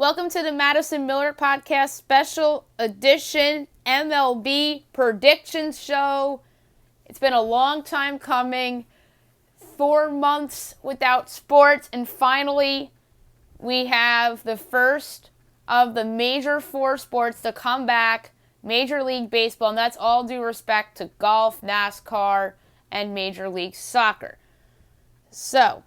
Welcome to the Madison Miller Podcast Special Edition MLB Predictions Show. It's been a long time coming. 4 months without sports, and finally we have the first of the major 4 sports to come back, Major League Baseball, and that's all due respect to golf, NASCAR, and Major League Soccer. So,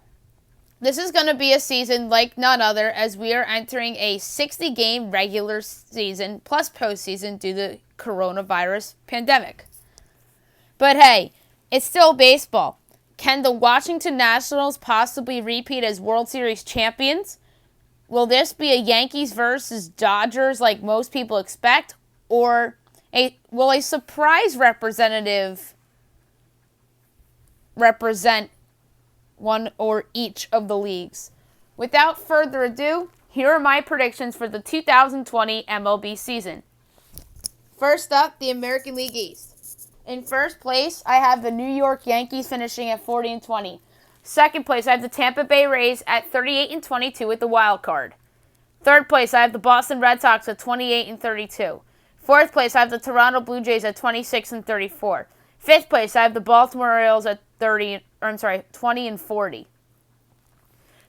this is going to be a season like none other, as we are entering a 60-game regular season plus postseason due to the coronavirus pandemic. But hey, it's still baseball. Can the Washington Nationals possibly repeat as World Series champions? Will this be a Yankees versus Dodgers like most people expect? Or will a surprise representative represent one or each of the leagues? Without further ado, here are my predictions for the 2020 MLB season. First up, the American League East. In first place, I have the New York Yankees finishing at 40-20. Second place, I have the Tampa Bay Rays at 38-22 with the wild card. Third place, I have the Boston Red Sox at 28-32. Fourth place, I have the Toronto Blue Jays at 26-34. Fifth place, I have the Baltimore Orioles at 20-40.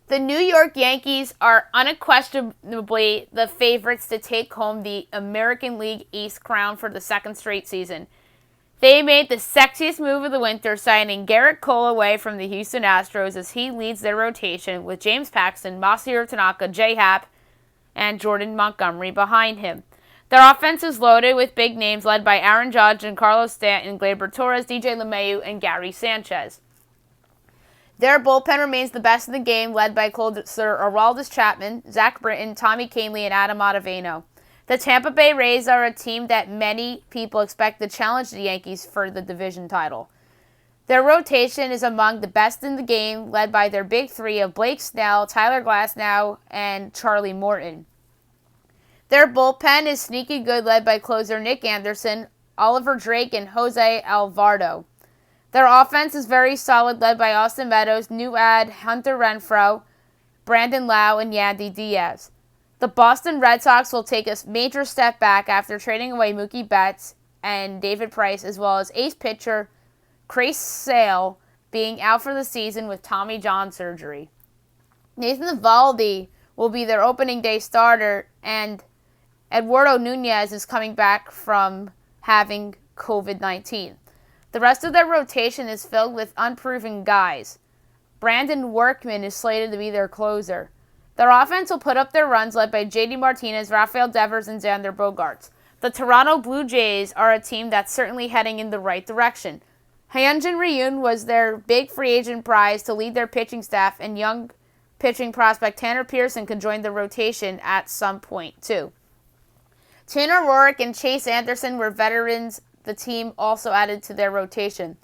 The New York Yankees are unquestionably the favorites to take home the American League East crown for the second straight season. They made the sexiest move of the winter, signing Garrett Cole away from the Houston Astros as he leads their rotation with James Paxton, Masahiro Tanaka, J-Happ, and Jordan Montgomery behind him. Their offense is loaded with big names led by Aaron Judge and Carlos Stanton, Gleyber Torres, DJ LeMahieu, and Gary Sanchez. Their bullpen remains the best in the game, led by closer Aroldis Chapman, Zach Britton, Tommy Kahnle, and Adam Ottavino. The Tampa Bay Rays are a team that many people expect to challenge the Yankees for the division title. Their rotation is among the best in the game, led by their big three of Blake Snell, Tyler Glasnow, and Charlie Morton. Their bullpen is sneaky good, led by closer Nick Anderson, Oliver Drake, and Jose Alvarado. Their offense is very solid, led by Austin Meadows, new add Hunter Renfroe, Brandon Lau, and Yandy Diaz. The Boston Red Sox will take a major step back after trading away Mookie Betts and David Price, as well as ace pitcher Chris Sale being out for the season with Tommy John surgery. Nathan Eovaldi will be their opening day starter, and Eduardo Nunez is coming back from having COVID-19. The rest of their rotation is filled with unproven guys. Brandon Workman is slated to be their closer. Their offense will put up their runs, led by J.D. Martinez, Rafael Devers, and Xander Bogaerts. The Toronto Blue Jays are a team that's certainly heading in the right direction. Hyunjin Ryu was their big free agent prize to lead their pitching staff, and young pitching prospect Tanner Pearson could join the rotation at some point, too. Tanner Roark and Chase Anderson were veterans the team also added to their rotation.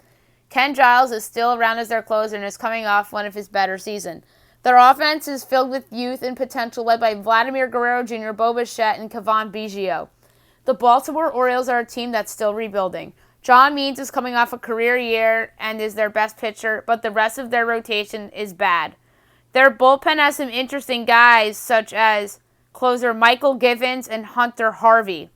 Ken Giles is still around as their closer and is coming off one of his better seasons. Their offense is filled with youth and potential, led by Vladimir Guerrero Jr., Bo Bichette, and Cavan Biggio. The Baltimore Orioles are a team that's still rebuilding. John Means is coming off a career year and is their best pitcher, but the rest of their rotation is bad. Their bullpen has some interesting guys, such as closer Michael Givens and Hunter Harvey.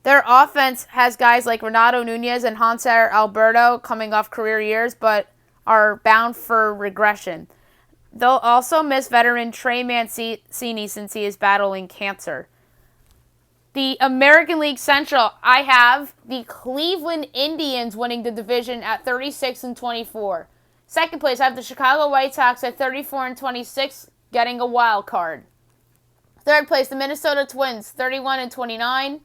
Their offense has guys like Renato Nunez and Hanser Alberto coming off career years, but are bound for regression. They'll also miss veteran Trey Mancini since he is battling cancer. The American League Central, I have the Cleveland Indians winning the division at 36-24. Second place, I have the Chicago White Sox at 34-26, getting a wild card. Third place, the Minnesota Twins, 31-29.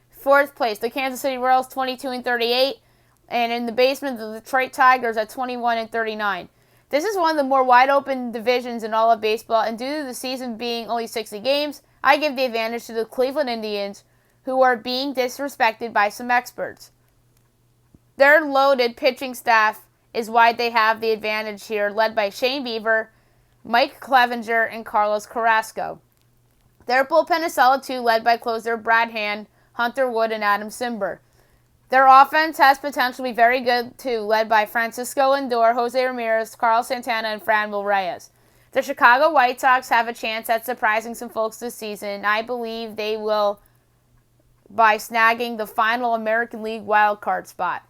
Fourth place, the Kansas City Royals, 22-38. And in the basement, the Detroit Tigers at 21-39. This is one of the more wide-open divisions in all of baseball, and due to the season being only 60 games, I give the advantage to the Cleveland Indians, who are being disrespected by some experts. Their loaded pitching staff is why they have the advantage here, led by Shane Bieber, Mike Clevenger, and Carlos Carrasco. Their bullpen is solid too, led by closer Brad Hand, Hunter Wood, and Adam Simber. Their offense has potential to be very good too, led by Francisco Lindor, Jose Ramirez, Carlos Santana, and Franmil Reyes. The Chicago White Sox have a chance at surprising some folks this season. I believe they will by snagging the final American League wildcard spot.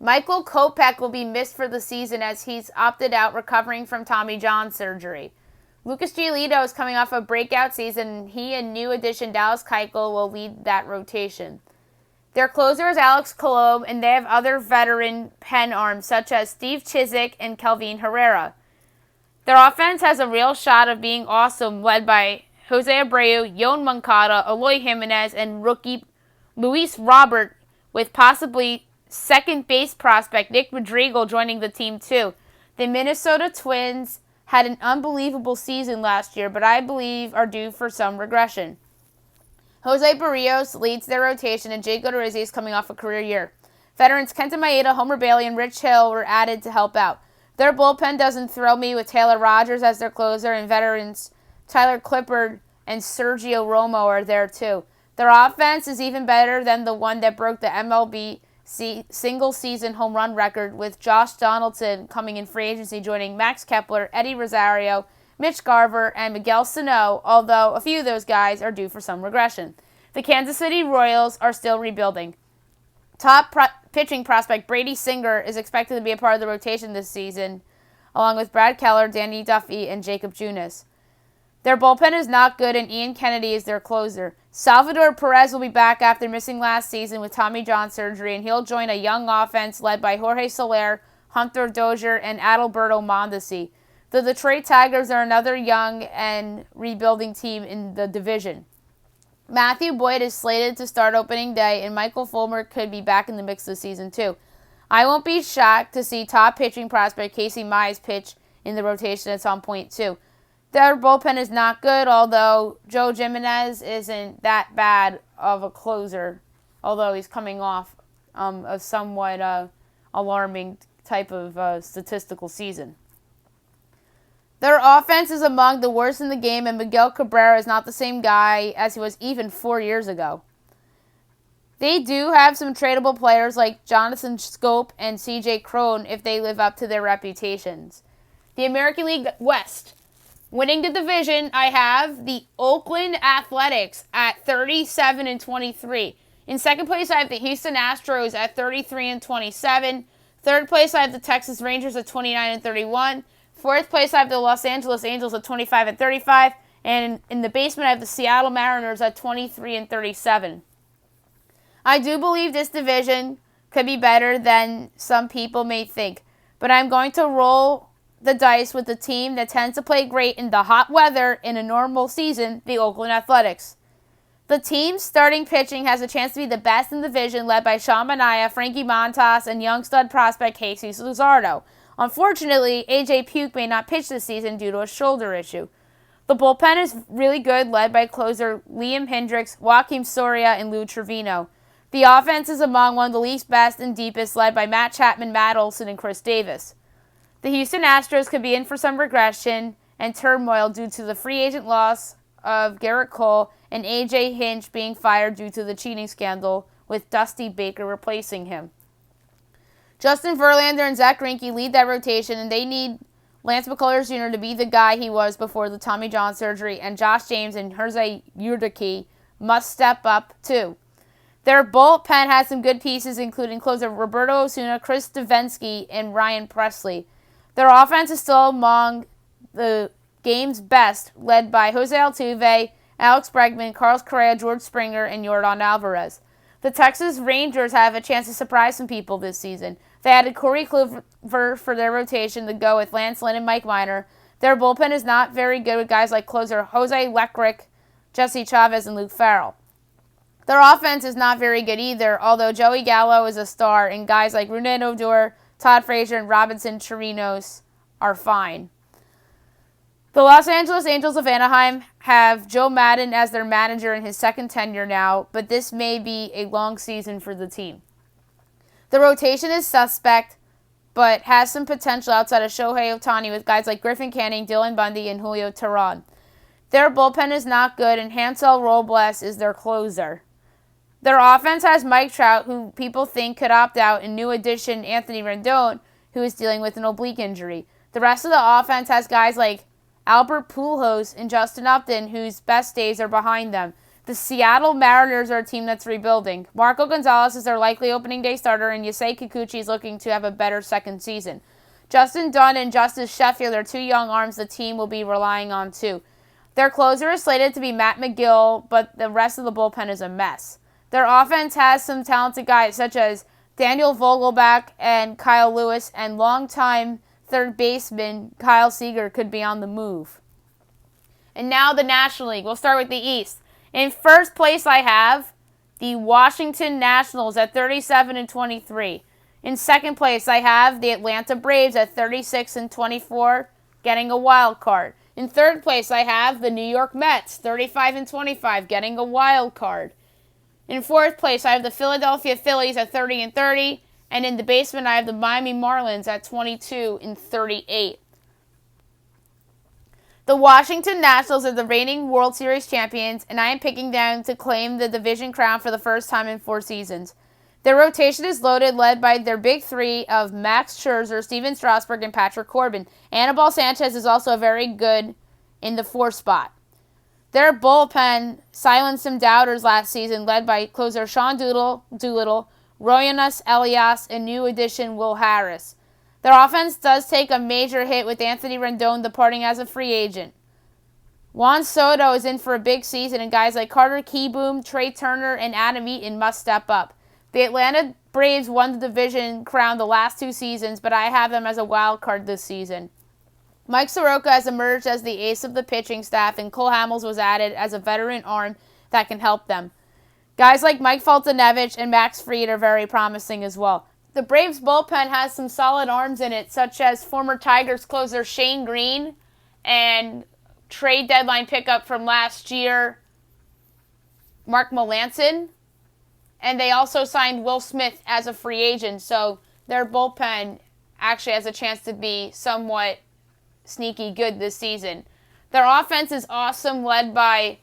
Michael Kopech will be missed for the season as he's opted out recovering from Tommy John surgery. Lucas Giolito is coming off a breakout season, and he and new addition Dallas Keuchel will lead that rotation. Their closer is Alex Colomb, and they have other veteran pen arms such as Steve Chiswick and Kelvin Herrera. Their offense has a real shot of being awesome, led by Jose Abreu, Yoan Moncada, Eloy Jimenez, and rookie Luis Robert, with possibly second base prospect Nick Madrigal joining the team too. The Minnesota Twins had an unbelievable season last year, but I believe are due for some regression. Jose Barrios leads their rotation, and Jake Odorizzi is coming off a career year. Veterans Kenta Maeda, Homer Bailey, and Rich Hill were added to help out. Their bullpen doesn't thrill me with Taylor Rogers as their closer, and veterans Tyler Clippard and Sergio Romo are there too. Their offense is even better than the one that broke the MLB single-season home run record, with Josh Donaldson coming in free agency, joining Max Kepler, Eddie Rosario, Mitch Garver, and Miguel Sano, although a few of those guys are due for some regression. The Kansas City Royals are still rebuilding. Top pitching prospect Brady Singer is expected to be a part of the rotation this season, along with Brad Keller, Danny Duffy, and Jacob Junis. Their bullpen is not good, and Ian Kennedy is their closer. Salvador Perez will be back after missing last season with Tommy John surgery, and he'll join a young offense led by Jorge Soler, Hunter Dozier, and Adalberto Mondesi. The Detroit Tigers are another young and rebuilding team in the division. Matthew Boyd is slated to start opening day, and Michael Fulmer could be back in the mix this season too. I won't be shocked to see top pitching prospect Casey Mize pitch in the rotation at some point too. Their bullpen is not good, although Joe Jimenez isn't that bad of a closer, although he's coming off a somewhat alarming type of statistical season. Their offense is among the worst in the game, and Miguel Cabrera is not the same guy as he was even 4 years ago. They do have some tradable players like Jonathan Scope and CJ Cron if they live up to their reputations. The American League West. Winning the division, I have the Oakland Athletics at 37-23. In second place, I have the Houston Astros at 33-27. Third place, I have the Texas Rangers at 29-31. Fourth place, I have the Los Angeles Angels at 25-35. And in the basement, I have the Seattle Mariners at 23-37. I do believe this division could be better than some people may think, but I'm going to roll the dice with the team that tends to play great in the hot weather in a normal season, the Oakland Athletics. The team's starting pitching has a chance to be the best in the division, led by Sean Manaea, Frankie Montas, and young stud prospect Jesus Luzardo. Unfortunately, A.J. Puke may not pitch this season due to a shoulder issue. The bullpen is really good, led by closer Liam Hendricks, Joaquim Soria, and Lou Trevino. The offense is among one of the league's best and deepest, led by Matt Chapman, Matt Olson, and Chris Davis. The Houston Astros could be in for some regression and turmoil due to the free agent loss of Garrett Cole and A.J. Hinch being fired due to the cheating scandal, with Dusty Baker replacing him. Justin Verlander and Zach Greinke lead that rotation, and they need Lance McCullers Jr. to be the guy he was before the Tommy John surgery, and Josh James and Jose Urquidy must step up too. Their bullpen has some good pieces, including closer Roberto Osuna, Chris Davinsky, and Ryan Presley. Their offense is still among the game's best, led by Jose Altuve, Alex Bregman, Carlos Correa, George Springer, and Yordan Alvarez. The Texas Rangers have a chance to surprise some people this season. They added Corey Kluber for their rotation to go with Lance Lynn and Mike Minor. Their bullpen is not very good with guys like closer Jose Leclerc, Jesse Chavez, and Luke Farrell. Their offense is not very good either, although Joey Gallo is a star, and guys like Rougned Odor, Todd Frazier, and Robinson Chirinos are fine. The Los Angeles Angels of Anaheim have Joe Maddon as their manager in his second tenure now, but this may be a long season for the team. The rotation is suspect, but has some potential outside of Shohei Ohtani with guys like Griffin Canning, Dylan Bundy, and Julio Teheran. Their bullpen is not good, and Hansel Robles is their closer. Their offense has Mike Trout, who people think could opt out, and new addition Anthony Rendon, who is dealing with an oblique injury. The rest of the offense has guys like Albert Pujols and Justin Upton, whose best days are behind them. The Seattle Mariners are a team that's rebuilding. Marco Gonzalez is their likely opening day starter, and Yusei Kikuchi is looking to have a better second season. Justin Dunn and Justice Sheffield are two young arms the team will be relying on too. Their closer is slated to be Matt McGill, but the rest of the bullpen is a mess. Their offense has some talented guys such as Daniel Vogelbach and Kyle Lewis, and longtime third baseman Kyle Seager could be on the move. And now the National League. We'll start with the East. In first place, I have the Washington Nationals at 37-23. In second place, I have the Atlanta Braves at 36-24, getting a wild card. In third place, I have the New York Mets, 35-25, getting a wild card. In fourth place, I have the Philadelphia Phillies at 30-30, and in the basement, I have the Miami Marlins at 22-38. The Washington Nationals are the reigning World Series champions, and I am picking them to claim the division crown for the first time in 4 seasons. Their rotation is loaded, led by their big three of Max Scherzer, Steven Strasburg, and Patrick Corbin. Anibal Sanchez is also very good in the 4th spot. Their bullpen silenced some doubters last season, led by closer Sean Doolittle, Royanis Elias, and new addition Will Harris. Their offense does take a major hit with Anthony Rendon departing as a free agent. Juan Soto is in for a big season, and guys like Carter Kieboom, Trey Turner, and Adam Eaton must step up. The Atlanta Braves won the division crown the last 2 seasons, but I have them as a wild card this season. Mike Soroka has emerged as the ace of the pitching staff, and Cole Hamels was added as a veteran arm that can help them. Guys like Mike Foltynewicz and Max Fried are very promising as well. The Braves bullpen has some solid arms in it, such as former Tigers closer Shane Green and trade deadline pickup from last year, Mark Melancon. And they also signed Will Smith as a free agent, so their bullpen actually has a chance to be somewhat sneaky good this season. Their offense is awesome, led by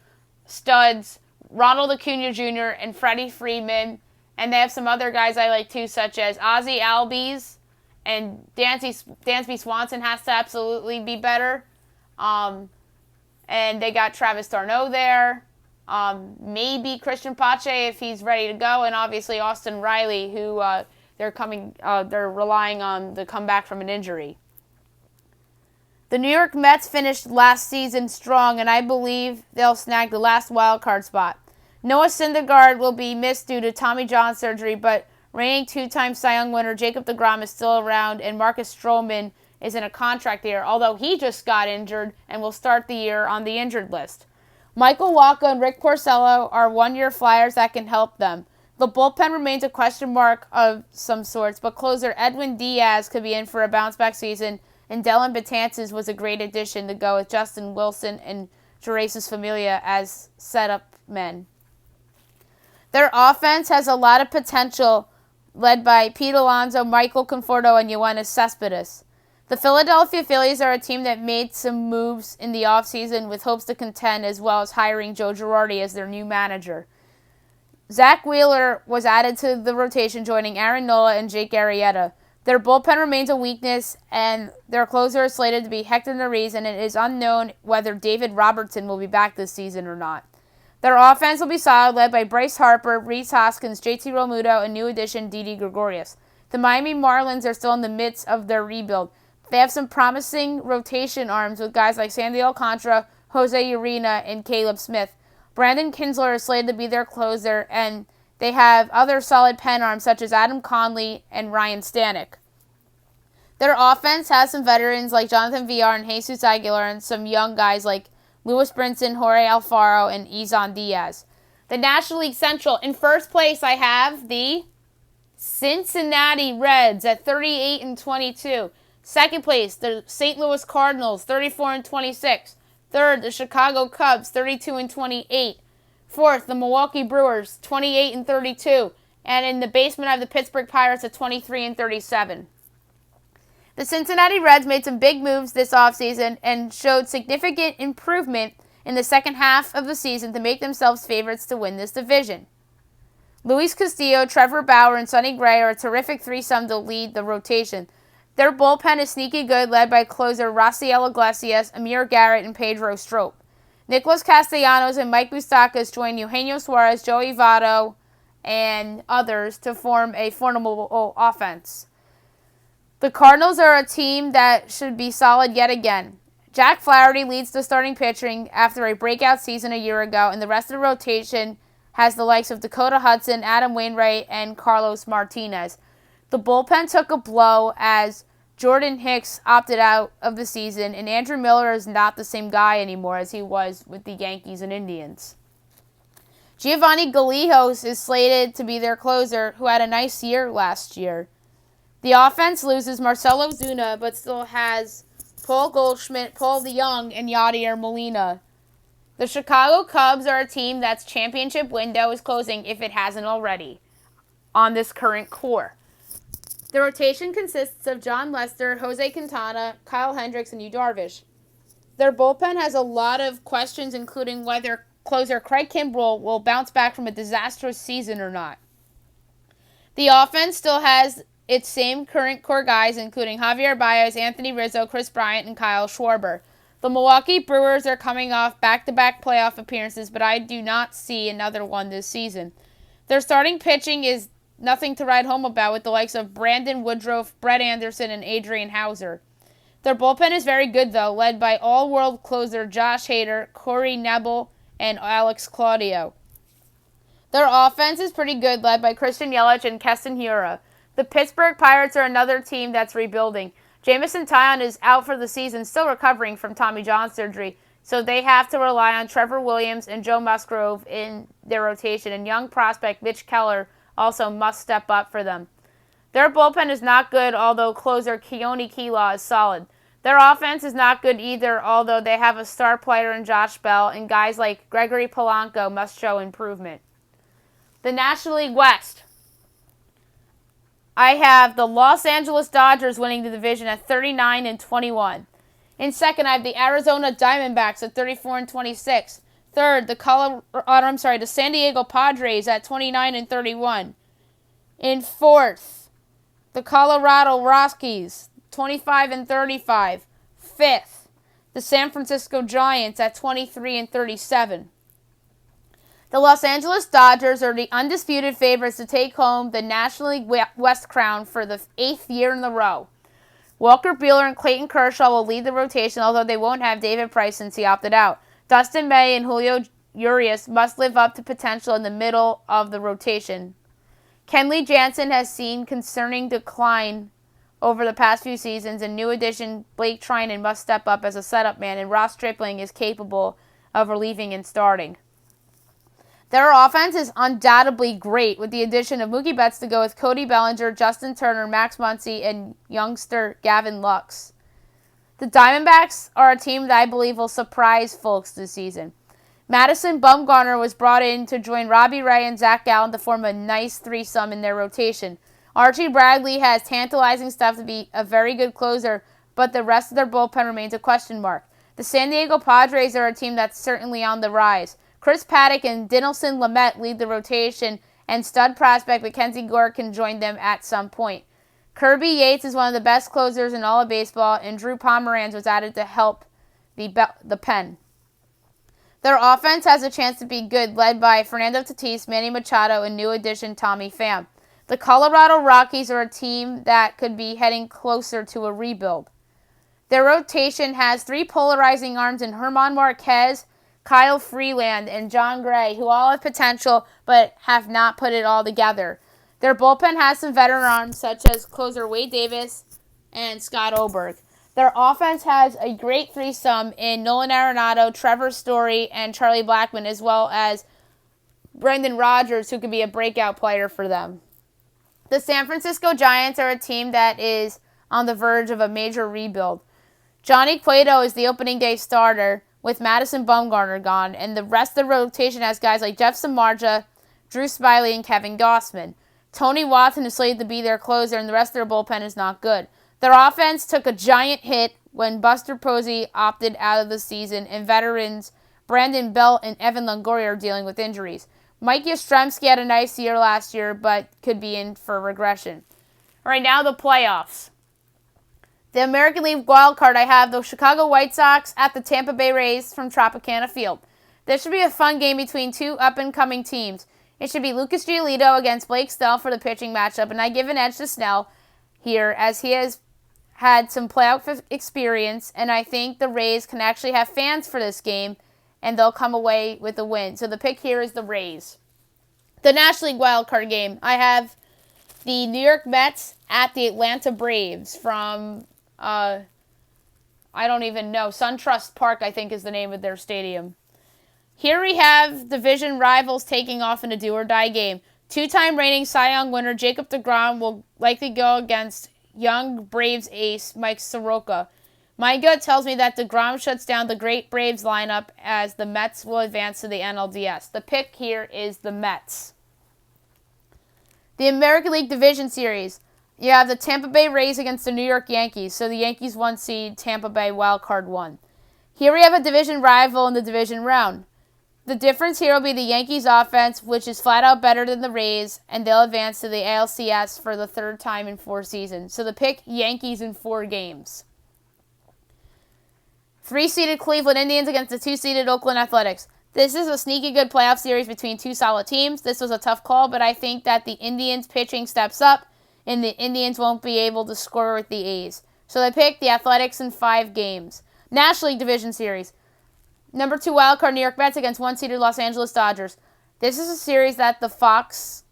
studs Ronald Acuna Jr. and Freddie Freeman. And they have some other guys I like too, such as Ozzie Albies, and Dansby Swanson has to absolutely be better. And they got Travis d'Arnaud there. Maybe Christian Pache if he's ready to go, and obviously Austin Riley, who they're relying on the comeback from an injury. The New York Mets finished last season strong, and I believe they'll snag the last wild card spot. Noah Syndergaard will be missed due to Tommy John surgery, but reigning 2-time Cy Young winner Jacob deGrom is still around, and Marcus Stroman is in a contract year, although he just got injured and will start the year on the injured list. Michael Wacha and Rick Porcello are one-year flyers that can help them. The bullpen remains a question mark of some sorts, but closer Edwin Diaz could be in for a bounce-back season, and Dellin Betances was a great addition to go with Justin Wilson and Jurasis Familia as setup men. Their offense has a lot of potential, led by Pete Alonso, Michael Conforto, and Yoenis Cespedes. The Philadelphia Phillies are a team that made some moves in the offseason with hopes to contend, as well as hiring Joe Girardi as their new manager. Zach Wheeler was added to the rotation, joining Aaron Nola and Jake Arrieta. Their bullpen remains a weakness, and their closer is slated to be Hector Neris, and it is unknown whether David Robertson will be back this season or not. Their offense will be solid, led by Bryce Harper, Rhys Hoskins, JT Realmuto, and new addition Didi Gregorius. The Miami Marlins are still in the midst of their rebuild. They have some promising rotation arms with guys like Sandy Alcantara, Jose Urena, and Caleb Smith. Brandon Kinsler is slated to be their closer, and they have other solid pen arms such as Adam Conley and Ryan Stanek. Their offense has some veterans like Jonathan Villar and Jesus Aguilar, and some young guys like Lewis Brinson, Jorge Alfaro, and Izan Diaz. The National League Central. In first place, I have the Cincinnati Reds at 38-22. Second place, the St. Louis Cardinals, 34-26. Third, the Chicago Cubs, 32-28. Fourth, the Milwaukee Brewers, 28-32. And in the basement, I have the Pittsburgh Pirates at 23-37. The Cincinnati Reds made some big moves this offseason and showed significant improvement in the second half of the season to make themselves favorites to win this division. Luis Castillo, Trevor Bauer, and Sonny Gray are a terrific threesome to lead the rotation. Their bullpen is sneaky good, led by closer Raciel Iglesias, Amir Garrett, and Pedro Strop. Nicholas Castellanos and Mike Moustakas join Eugenio Suarez, Joey Votto, and others to form a formidable offense. The Cardinals are a team that should be solid yet again. Jack Flaherty leads the starting pitching after a breakout season a year ago, and the rest of the rotation has the likes of Dakota Hudson, Adam Wainwright, and Carlos Martinez. The bullpen took a blow as Jordan Hicks opted out of the season, and Andrew Miller is not the same guy anymore as he was with the Yankees and Indians. Giovanni Gallegos is slated to be their closer, who had a nice year last year. The offense loses Marcelo Zuna, but still has Paul Goldschmidt, Paul DeYoung, and Yadier Molina. The Chicago Cubs are a team that's championship window is closing, if it hasn't already, on this current core. The rotation consists of John Lester, Jose Quintana, Kyle Hendricks, and Yu Darvish. Their bullpen has a lot of questions, including whether closer Craig Kimbrell will bounce back from a disastrous season or not. The offense still has its same current core guys, including Javier Baez, Anthony Rizzo, Chris Bryant, and Kyle Schwarber. The Milwaukee Brewers are coming off back-to-back playoff appearances, but I do not see another one this season. Their starting pitching is nothing to write home about, with the likes of Brandon Woodruff, Brett Anderson, and Adrian Hauser. Their bullpen is very good, though, led by all-world closer Josh Hader, Corey Nebel, and Alex Claudio. Their offense is pretty good, led by Christian Yelich and Keston Hiura. The Pittsburgh Pirates are another team that's rebuilding. Jamison Tyone is out for the season, still recovering from Tommy John surgery, so they have to rely on Trevor Williams and Joe Musgrove in their rotation, and young prospect Mitch Keller also must step up for them. Their bullpen is not good, although closer Keone Kela is solid. Their offense is not good either, although they have a star player in Josh Bell, and guys like Gregory Polanco must show improvement. The National League West. I have the Los Angeles Dodgers winning the division at 39-21. In second, I have the Arizona Diamondbacks at 34-26. Third, the San Diego Padres at 29-31. In fourth, the Colorado Rockies, 25-35. Fifth, the San Francisco Giants at 23-37. The Los Angeles Dodgers are the undisputed favorites to take home the National League West crown for the 8th year in a row. Walker Buehler and Clayton Kershaw will lead the rotation, although they won't have David Price since he opted out. Dustin May and Julio Urias must live up to potential in the middle of the rotation. Kenley Jansen has seen concerning decline over the past few seasons, and new addition Blake Trinan must step up as a setup man, and Ross Stripling is capable of relieving and starting. Their offense is undoubtedly great, with the addition of Mookie Betts to go with Cody Bellinger, Justin Turner, Max Muncy, and youngster Gavin Lux. The Diamondbacks are a team that I believe will surprise folks this season. Madison Bumgarner was brought in to join Robbie Ray and Zach Gallen to form a nice threesome in their rotation. Archie Bradley has tantalizing stuff to be a very good closer, but the rest of their bullpen remains a question mark. The San Diego Padres are a team that's certainly on the rise. Chris Paddock and Dinelson Lamet lead the rotation, and stud prospect Mackenzie Gore can join them at some point. Kirby Yates is one of the best closers in all of baseball, and Drew Pomeranz was added to help the pen. Their offense has a chance to be good, led by Fernando Tatis, Manny Machado, and new addition Tommy Pham. The Colorado Rockies are a team that could be heading closer to a rebuild. Their rotation has three polarizing arms in Herman Marquez, Kyle Freeland, and John Gray, who all have potential but have not put it all together. Their bullpen has some veteran arms such as closer Wade Davis and Scott Oberg. Their offense has a great threesome in Nolan Arenado, Trevor Story, and Charlie Blackmon, as well as Brendan Rodgers, who could be a breakout player for them. The San Francisco Giants are a team that is on the verge of a major rebuild. Johnny Cueto is the opening day starter, with Madison Bumgarner gone, and the rest of the rotation has guys like Jeff Samardzija, Drew Smyly, and Kevin Gossman. Tony Watson is slated to be their closer, and the rest of their bullpen is not good. Their offense took a giant hit when Buster Posey opted out of the season, and veterans Brandon Belt and Evan Longoria are dealing with injuries. Mike Yastrzemski had a nice year last year, but could be in for regression. All right, now the playoffs. The American League wild card, I have the Chicago White Sox at the Tampa Bay Rays from Tropicana Field. This should be a fun game between two up-and-coming teams. It should be Lucas Giolito against Blake Snell for the pitching matchup, and I give an edge to Snell here as he has had some playoff experience, and I think the Rays can actually have fans for this game, and they'll come away with a win. So the pick here is the Rays. The National League wild card game, I have the New York Mets at the Atlanta Braves from I don't even know. SunTrust Park, I think, is the name of their stadium. Here we have division rivals taking off in a do-or-die game. Two-time reigning Cy Young winner Jacob deGrom will likely go against young Braves ace Mike Soroka. My gut tells me that deGrom shuts down the great Braves lineup as the Mets will advance to the NLDS. The pick here is the Mets. The American League Division Series. You have the Tampa Bay Rays against the New York Yankees. So the Yankees 1 seed, Tampa Bay wild card 1. Here we have a division rival in the division round. The difference here will be the Yankees offense, which is flat out better than the Rays, and they'll advance to the ALCS for the third time in 4 seasons. So the pick, Yankees in 4 games. 3-seeded Cleveland Indians against the 2-seeded Oakland Athletics. This is a sneaky good playoff series between two solid teams. This was a tough call, but I think that the Indians pitching steps up, and the Indians won't be able to score with the A's. So they pick the Athletics in 5 games. National League Division Series. Number 2 wildcard New York Mets against 1-seeded Los Angeles Dodgers. This is a series that the Fox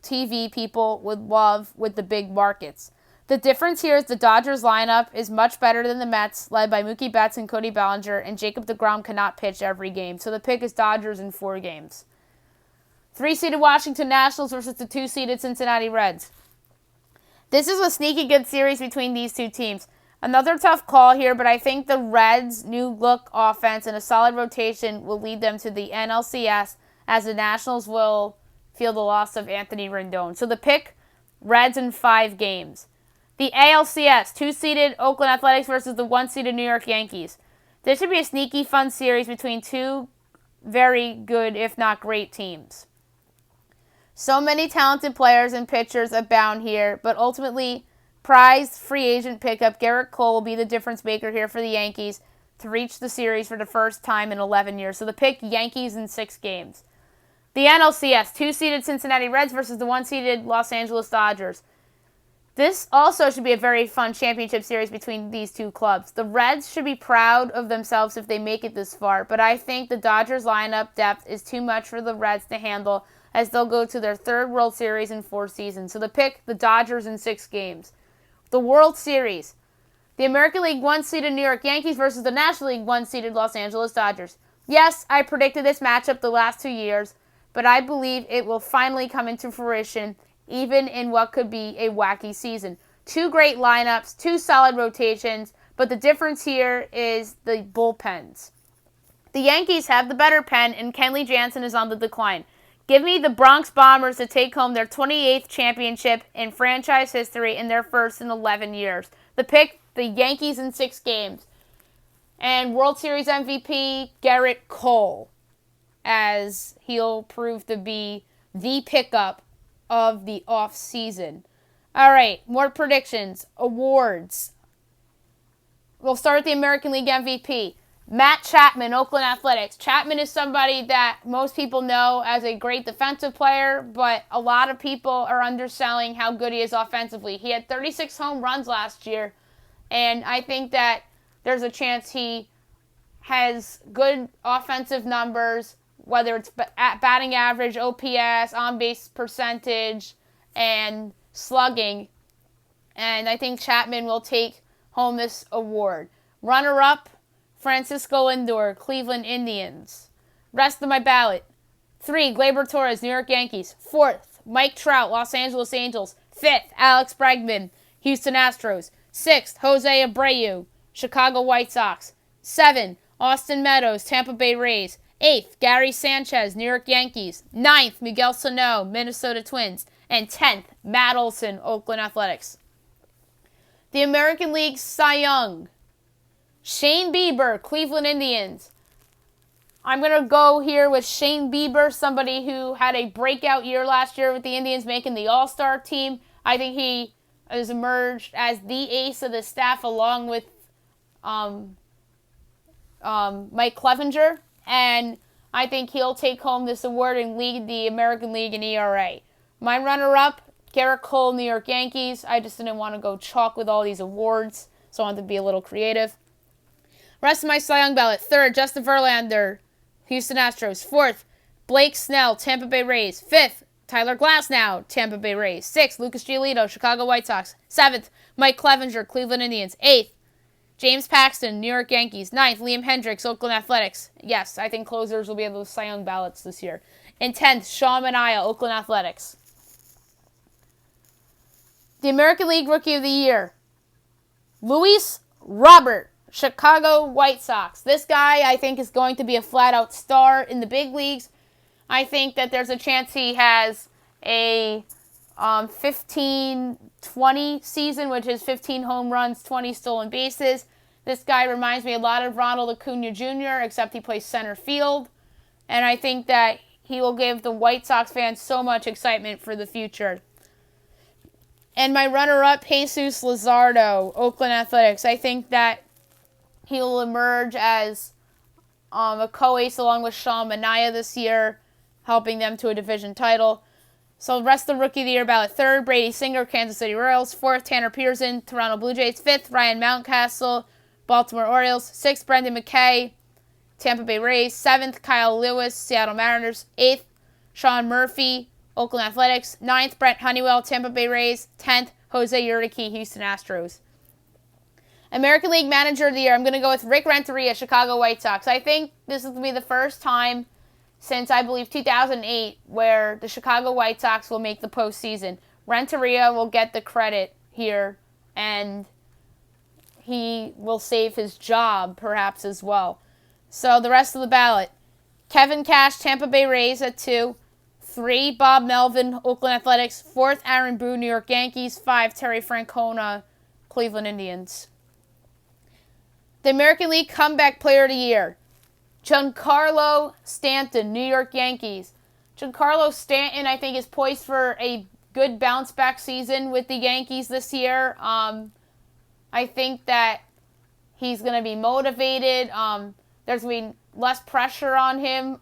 TV people would love with the big markets. The difference here is the Dodgers lineup is much better than the Mets, led by Mookie Betts and Cody Bellinger, and Jacob deGrom cannot pitch every game. So the pick is Dodgers in 4 games. 3-seeded Washington Nationals versus the 2-seeded Cincinnati Reds. This is a sneaky good series between these two teams. Another tough call here, but I think the Reds' new look offense and a solid rotation will lead them to the NLCS, as the Nationals will feel the loss of Anthony Rendon. So the pick, Reds in 5 games. The ALCS, 2-seeded Oakland Athletics versus the 1-seeded New York Yankees. This should be a sneaky fun series between two very good, if not great, teams. So many talented players and pitchers abound here, but ultimately, prized free agent pickup Garrett Cole will be the difference maker here for the Yankees to reach the series for the first time in 11 years. So the pick, Yankees in 6 games. The NLCS, 2-seeded Cincinnati Reds versus the 1-seeded Los Angeles Dodgers. This also should be a very fun championship series between these two clubs. The Reds should be proud of themselves if they make it this far, but I think the Dodgers lineup depth is too much for the Reds to handle, as they'll go to their 3rd World Series in 4 seasons. So the pick, the Dodgers in 6 games. The World Series. The American League 1-seeded New York Yankees versus the National League 1-seeded Los Angeles Dodgers. Yes, I predicted this matchup the last 2 years, but I believe it will finally come into fruition, even in what could be a wacky season. 2 great lineups, 2 solid rotations, but the difference here is the bullpens. The Yankees have the better pen, and Kenley Jansen is on the decline. Give me the Bronx Bombers to take home their 28th championship in franchise history in their first in 11 years. The pick, the Yankees in 6 games. And World Series MVP, Garrett Cole, as he'll prove to be the pickup of the offseason. All right, more predictions. Awards. We'll start with the American League MVP. Matt Chapman, Oakland Athletics. Chapman is somebody that most people know as a great defensive player, but a lot of people are underselling how good he is offensively. He had 36 home runs last year, and I think that there's a chance he has good offensive numbers, whether it's batting average, OPS, on-base percentage, and slugging. And I think Chapman will take home this award. Runner-up, Francisco Lindor, Cleveland Indians. Rest of my ballot. 3, Gleyber Torres, New York Yankees. 4th, Mike Trout, Los Angeles Angels. 5th, Alex Bregman, Houston Astros. 6th, Jose Abreu, Chicago White Sox. 7, Austin Meadows, Tampa Bay Rays. 8th, Gary Sanchez, New York Yankees. 9th, Miguel Sano, Minnesota Twins. And 10th, Matt Olson, Oakland Athletics. The American League Cy Young. Shane Bieber, Cleveland Indians. I'm going to go here with Shane Bieber, somebody who had a breakout year last year with the Indians making the All-Star team. I think he has emerged as the ace of the staff along with Mike Clevenger, and I think he'll take home this award and lead the American League in ERA. My runner-up, Garrett Cole, New York Yankees. I just didn't want to go chalk with all these awards, so I wanted to be a little creative. Rest of my Cy Young ballot. Third, Justin Verlander, Houston Astros. Fourth, Blake Snell, Tampa Bay Rays. Fifth, Tyler Glasnow, Tampa Bay Rays. Sixth, Lucas Giolito, Chicago White Sox. Seventh, Mike Clevenger, Cleveland Indians. Eighth, James Paxton, New York Yankees. Ninth, Liam Hendricks, Oakland Athletics. Yes, I think closers will be able to Cy Young ballots this year. And 10th, Sean Manaea, Oakland Athletics. The American League Rookie of the Year, Luis Robert, Chicago White Sox. This guy, I think, is going to be a flat-out star in the big leagues. I think that there's a chance he has a 15-20 season, which is 15 home runs, 20 stolen bases. This guy reminds me a lot of Ronald Acuna Jr., except he plays center field. And I think that he will give the White Sox fans so much excitement for the future. And my runner-up, Jesus Luzardo, Oakland Athletics. I think that he will emerge as a co-ace along with Sean Manaea this year, helping them to a division title. So the rest of the Rookie of the Year ballot. Third, Brady Singer, Kansas City Royals. Fourth, Tanner Pearson, Toronto Blue Jays. Fifth, Ryan Mountcastle, Baltimore Orioles. Sixth, Brendan McKay, Tampa Bay Rays. Seventh, Kyle Lewis, Seattle Mariners. Eighth, Sean Murphy, Oakland Athletics. Ninth, Brent Honeywell, Tampa Bay Rays. 10th, Jose Urquidy, Houston Astros. American League Manager of the Year, I'm going to go with Rick Renteria, Chicago White Sox. I think this is going to be the first time since, I believe, 2008 where the Chicago White Sox will make the postseason. Renteria will get the credit here, and he will save his job, perhaps, as well. So the rest of the ballot. Kevin Cash, Tampa Bay Rays at 2. 3, Bob Melvin, Oakland Athletics. 4th, Aaron Boone, New York Yankees. 5, Terry Francona, Cleveland Indians. The American League Comeback Player of the Year, Giancarlo Stanton, New York Yankees. Giancarlo Stanton, I think, is poised for a good bounce-back season with the Yankees this year. I think that he's going to be motivated. There's going to be less pressure on him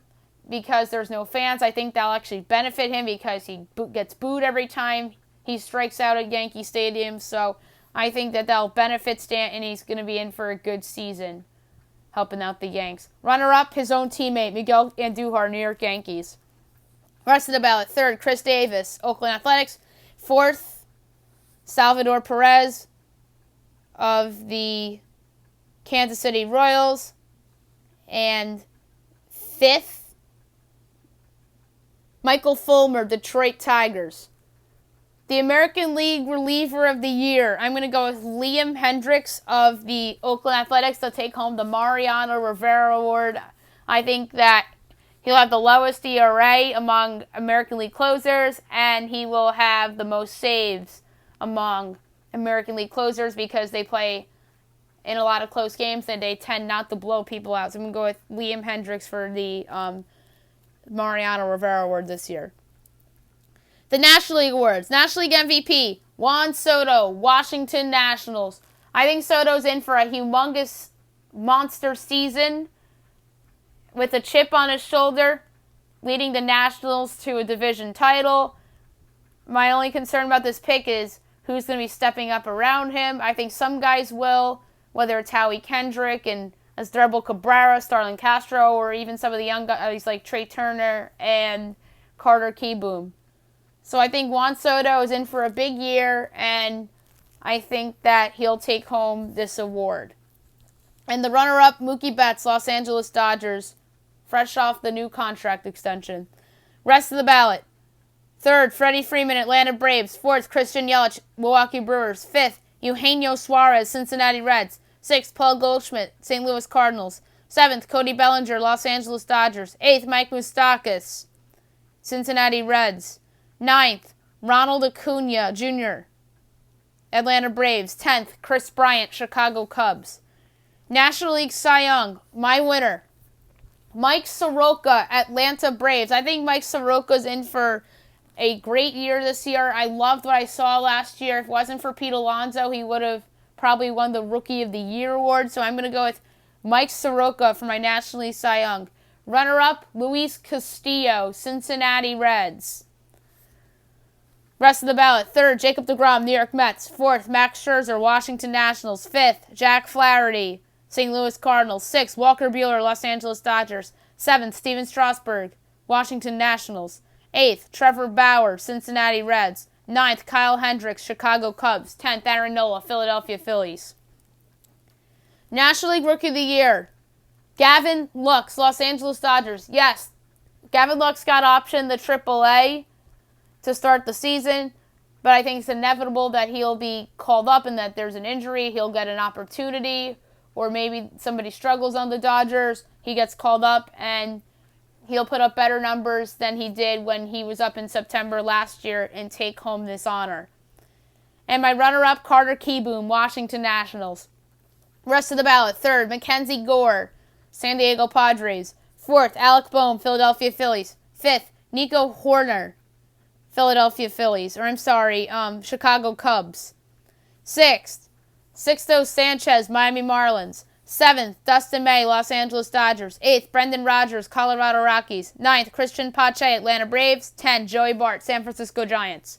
because there's no fans. I think that'll actually benefit him because he gets booed every time he strikes out at Yankee Stadium. So I think that that'll benefit Stanton. He's going to be in for a good season, helping out the Yanks. Runner-up, his own teammate, Miguel Andujar, New York Yankees. Rest of the ballot. 3rd, Chris Davis, Oakland Athletics. 4th, Salvador Perez of the Kansas City Royals. And 5th, Michael Fulmer, Detroit Tigers. The American League Reliever of the Year, I'm going to go with Liam Hendricks of the Oakland Athletics to take home the Mariano Rivera Award. I think that he'll have the lowest ERA among American League closers, and he will have the most saves among American League closers because they play in a lot of close games and they tend not to blow people out. So I'm going to go with Liam Hendricks for the Mariano Rivera Award this year. The National League Awards. National League MVP, Juan Soto, Washington Nationals. I think Soto's in for a humongous monster season with a chip on his shoulder, leading the Nationals to a division title. My only concern about this pick is who's going to be stepping up around him. I think some guys will, whether it's Howie Kendrick and Asdrubal Cabrera, Starlin Castro, or even some of the young guys like Trey Turner and Carter Kieboom. So I think Juan Soto is in for a big year, and I think that he'll take home this award. And the runner-up, Mookie Betts, Los Angeles Dodgers, fresh off the new contract extension. Rest of the ballot. 3rd, Freddie Freeman, Atlanta Braves. 4th, Christian Yelich, Milwaukee Brewers. 5th, Eugenio Suarez, Cincinnati Reds. 6th, Paul Goldschmidt, St. Louis Cardinals. 7th, Cody Bellinger, Los Angeles Dodgers. 8th, Mike Moustakas, Cincinnati Reds. 9th, Ronald Acuna Jr., Atlanta Braves. 10th, Chris Bryant, Chicago Cubs. National League Cy Young, my winner, Mike Soroka, Atlanta Braves. I think Mike Soroka's in for a great year this year. I loved what I saw last year. If it wasn't for Pete Alonso, he would have probably won the Rookie of the Year award. So I'm going to go with Mike Soroka for my National League Cy Young. Runner-up, Luis Castillo, Cincinnati Reds. Rest of the ballot. Third, Jacob deGrom, New York Mets. Fourth, Max Scherzer, Washington Nationals. Fifth, Jack Flaherty, St. Louis Cardinals. Sixth, Walker Buehler, Los Angeles Dodgers. Seventh, Steven Strasburg, Washington Nationals. Eighth, Trevor Bauer, Cincinnati Reds. Ninth, Kyle Hendricks, Chicago Cubs. 10th, Aaron Nola, Philadelphia Phillies. National League Rookie of the Year, Gavin Lux, Los Angeles Dodgers. Yes, Gavin Lux got optioned the AAA to start the season, but I think it's inevitable that he'll be called up and that there's an injury. He'll get an opportunity, or maybe somebody struggles on the Dodgers. He gets called up, and he'll put up better numbers than he did when he was up in September last year and take home this honor. And my runner-up, Carter Kieboom, Washington Nationals. Rest of the ballot. Third, Mackenzie Gore, San Diego Padres. Fourth, Alec Bohm, Philadelphia Phillies. Fifth, Nico Horner, Philadelphia Phillies. Chicago Cubs. Sixth, Sixto Sanchez, Miami Marlins. Seventh, Dustin May, Los Angeles Dodgers. Eighth, Brendan Rodgers, Colorado Rockies. Ninth, Christian Pache, Atlanta Braves. 10, Joey Bart, San Francisco Giants.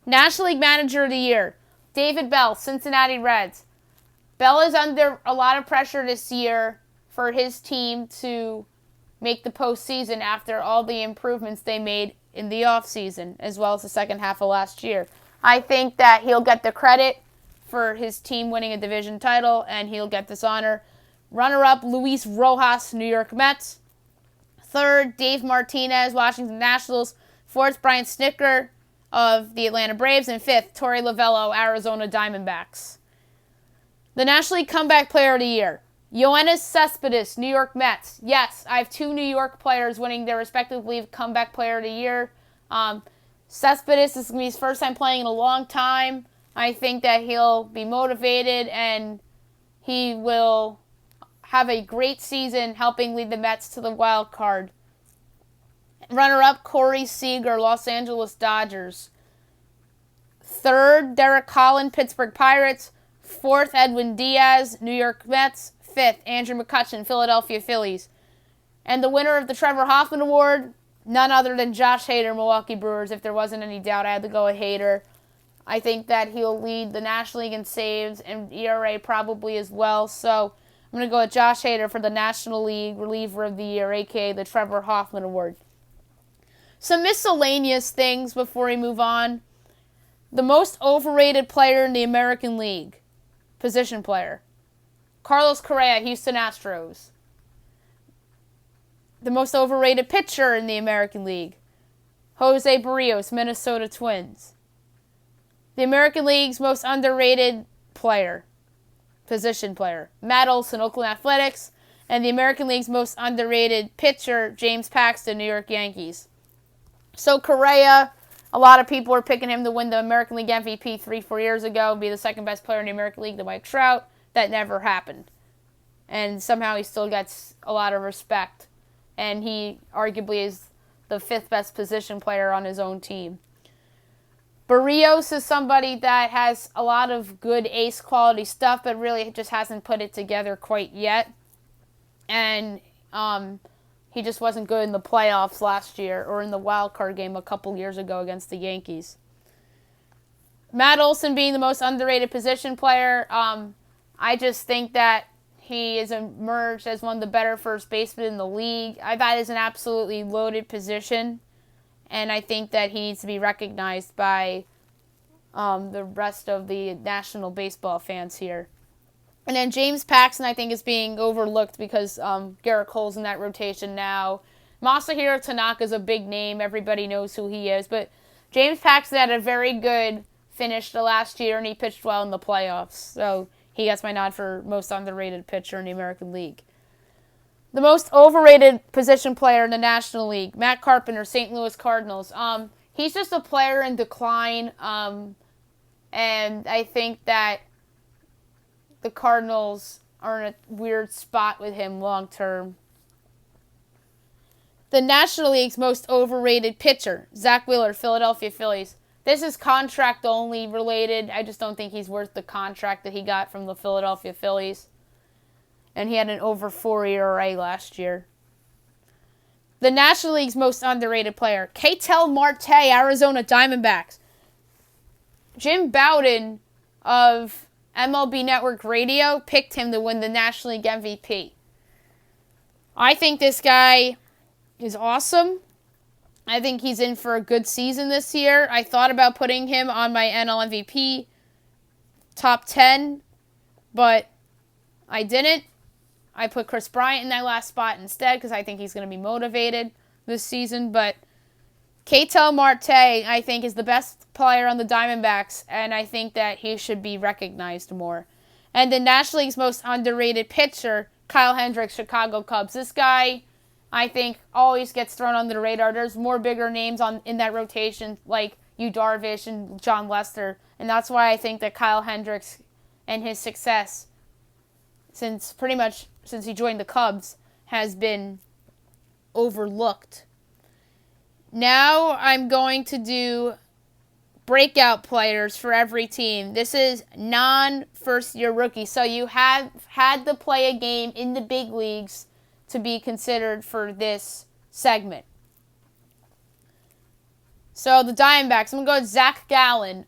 National League Manager of the Year, David Bell, Cincinnati Reds. Bell is under a lot of pressure this year for his team to make the postseason after all the improvements they made in the offseason, as well as the second half of last year. I think that he'll get the credit for his team winning a division title, and he'll get this honor. Runner-up, Luis Rojas, New York Mets. Third, Dave Martinez, Washington Nationals. Fourth, Brian Snitker of the Atlanta Braves. And fifth, Torey Lovullo, Arizona Diamondbacks. The National League Comeback Player of the Year, Yoenis Cespedes, New York Mets. Yes, I have two New York players winning their respectively Comeback Player of the Year. Cespedes, this is going to be his first time playing in a long time. I think that he'll be motivated and he will have a great season helping lead the Mets to the wild card. Runner-up, Corey Seager, Los Angeles Dodgers. Third, Derek Holland, Pittsburgh Pirates. Fourth, Edwin Diaz, New York Mets. Fifth, Andrew McCutchen, Philadelphia Phillies. And the winner of the Trevor Hoffman Award, none other than Josh Hader, Milwaukee Brewers. If there wasn't any doubt, I had to go with Hader. I think that he'll lead the National League in saves and ERA probably as well. So I'm going to go with Josh Hader for the National League Reliever of the Year, a.k.a. the Trevor Hoffman Award. Some miscellaneous things before we move on. The most overrated player in the American League. Position player, Carlos Correa, Houston Astros. The most overrated pitcher in the American League, Jose Barrios, Minnesota Twins. The American League's most underrated player, position player, Matt Olson, Oakland Athletics. And the American League's most underrated pitcher, James Paxton, New York Yankees. So Correa, a lot of people were picking him to win the American League MVP 3-4 years ago, be the second best player in the American League to Mike Trout. That never happened. And somehow he still gets a lot of respect. And he arguably is the fifth best position player on his own team. Barrios is somebody that has a lot of good ace quality stuff, but really just hasn't put it together quite yet. And he just wasn't good in the playoffs last year or in the wild card game a couple years ago against the Yankees. Matt Olson being the most underrated position player, I just think that he has emerged as one of the better first basemen in the league. That is an absolutely loaded position, and I think that he needs to be recognized by the rest of the national baseball fans here. And then James Paxton, I think, is being overlooked because Garrett Cole's in that rotation now. Masahiro Tanaka is a big name. Everybody knows who he is. But James Paxton had a very good finish the last year, and he pitched well in the playoffs. So he gets my nod for most underrated pitcher in the American League. The most overrated position player in the National League, Matt Carpenter, St. Louis Cardinals. He's just a player in decline, and I think that the Cardinals are in a weird spot with him long term. The National League's most overrated pitcher, Zach Wheeler, Philadelphia Phillies. This is contract only related. I just don't think he's worth the contract that he got from the Philadelphia Phillies. And he had an over 4 ERA last year. The National League's most underrated player, Ketel Marte, Arizona Diamondbacks. Jim Bowden of MLB Network Radio picked him to win the National League MVP. I think this guy is awesome. I think he's in for a good season this year. I thought about putting him on my NL MVP top 10, but I didn't. I put Chris Bryant in that last spot instead because I think he's going to be motivated this season. But Ketel Marte, I think, is the best player on the Diamondbacks, and I think that he should be recognized more. And the National League's most underrated pitcher, Kyle Hendricks, Chicago Cubs. This guy, I think, always gets thrown under the radar. There's more bigger names in that rotation, like Yu Darvish and John Lester, and that's why I think that Kyle Hendricks and his success since he joined the Cubs has been overlooked. Now I'm going to do breakout players for every team. This is non-first-year rookie, so you have had to play a game in the big leagues to be considered for this segment. So the Diamondbacks, I'm going to go with Zach Gallen.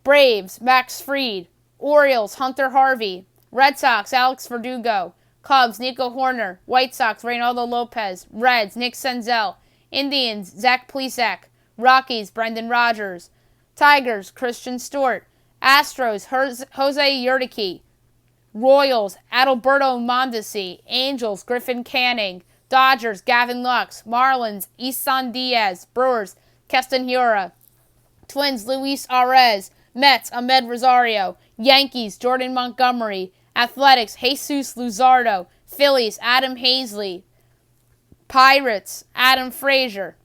Braves, Max Fried. Orioles, Hunter Harvey. Red Sox, Alex Verdugo. Cubs, Nico Horner. White Sox, Reynaldo Lopez. Reds, Nick Senzel. Indians, Zach Plesac. Rockies, Brendan Rodgers. Tigers, Christian Stewart. Astros, Jose Urquidy. Royals, Adalberto Mondesi. Angels, Griffin Canning. Dodgers, Gavin Lux. Marlins, Isan Diaz. Brewers, Keston Hiura. Twins, Luis Arraez. Mets, Ahmed Rosario. Yankees, Jordan Montgomery. Athletics, Jesus Luzardo. Phillies, Adam Hazley. Pirates, Adam Frazier.